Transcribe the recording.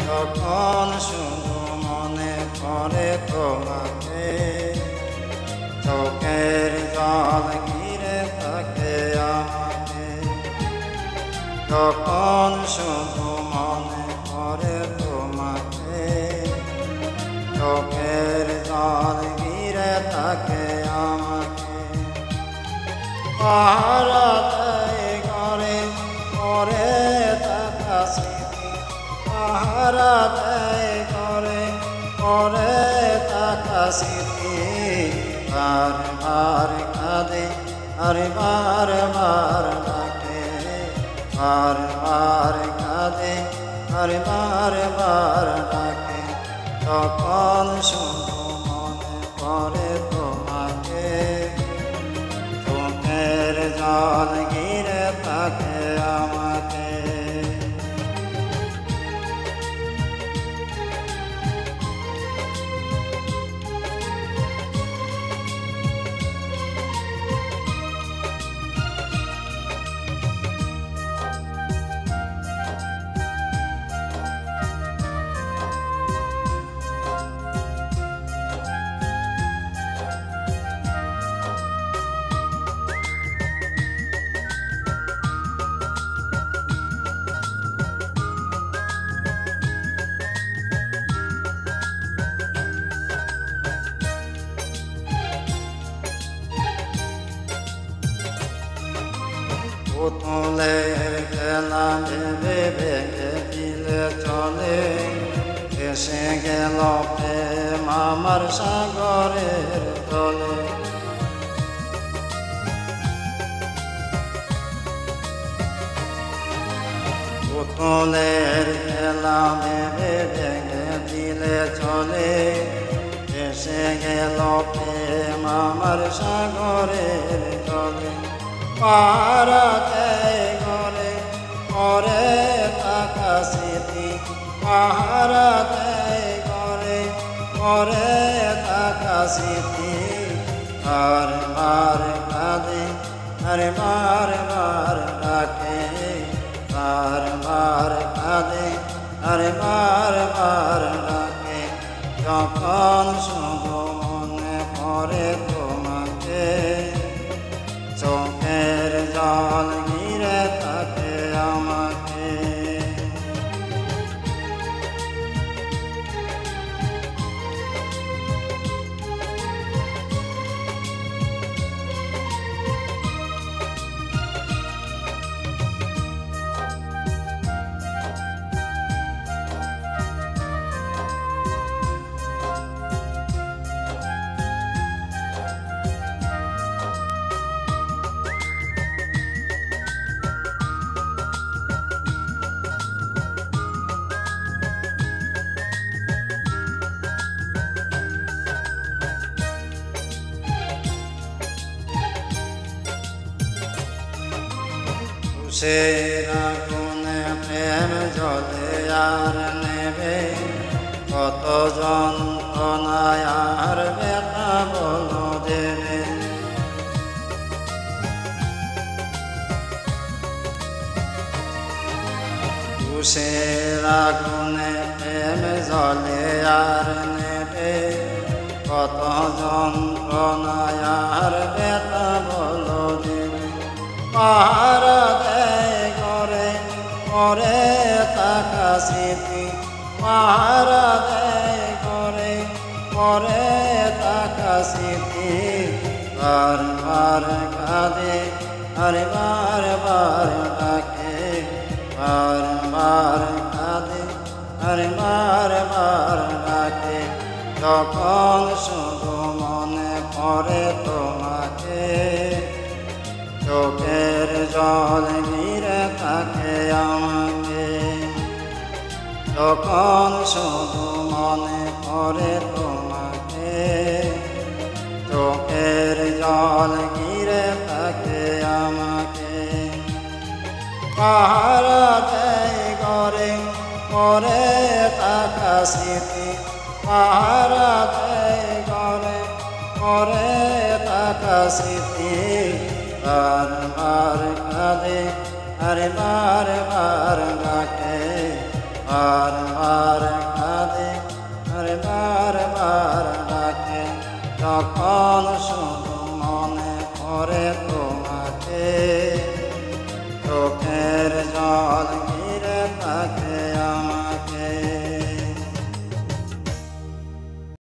যখন শুধু মনে পড়ে তোমাকে, চোখের জল ঘিরে থাকে আমাকে। যখন শুধু মনে পড়ে তোমাকে, চোখের জল ঘিরে থাকে আমাকে। পাহারা দেয় ঘরে পরে থাকা স্মৃতি, পাহারা দেয় ঘরে পরে থাকা স্মৃতি। বারবার কাঁদে আর বারবার ডাকে, বারবার কাঁদে আর বারবার ডাকে। তখন শুধু মনে পড়ে তোমাকে, চোখের জল ঘিরে থাকে আমাকে। পুতুলের খেলা ভেবে ভেঙে দিলে চলে, এসে গেল প্রেম আমার সাগরের তলে। পুতুলের খেলা ভেবে ভেঙে দিলে চলে, এসে গেল প্রেম আমার সাগরের তলে। পাহারা দেয় ঘরে পরে থাকা স্মৃতি, পাহারা দেয় ঘরে পরে থাকা স্মৃতি। বারবার কাঁদে আর বারবার ডাকে, বারবার কাঁদে আর বারবার ডাকে। যখন শুধু মনে পড়ে তোমাকে, চোখের জল ঘিরে থাকে আমাকে। তুষের আগুনে প্রেম জ্বলে আর নেবে, কত যন্ত্রণায় আর ব্যথা বলো দেবে। তুষের আগুনে প্রেম জ্বলে আর নেবে, কত যন্ত্রণায় আর ব্যথা বলো দেবে। পাহারা দেয় ঘরে পরে থাকা স্মৃতি, পাহারা দেয় ঘরে পরে থাকা স্মৃতি। বারবার কাঁদে আর বারবার ডাকে, বারবার কাঁদে আর বারবার ডাকে। তখন শুধু মনে পড়ে তোমাকে, চোখের জল ঘিরে থাকে আমাকে। তখন শুধু মনে পড়ে তোমাকে, চোখের জল ঘিরে থাকে আমাকে। পাহারা দেয় ঘরে পরে থাকা স্মৃতি, পাহারা দেয় ঘরে পরে থাকা স্মৃতি। বারবার কাঁদে আর বারবার ডাকে, বারবার কাঁদে আর বারবার ডাকে, তখন শুধু মনে পড়ে তোমাকে। চোখের জল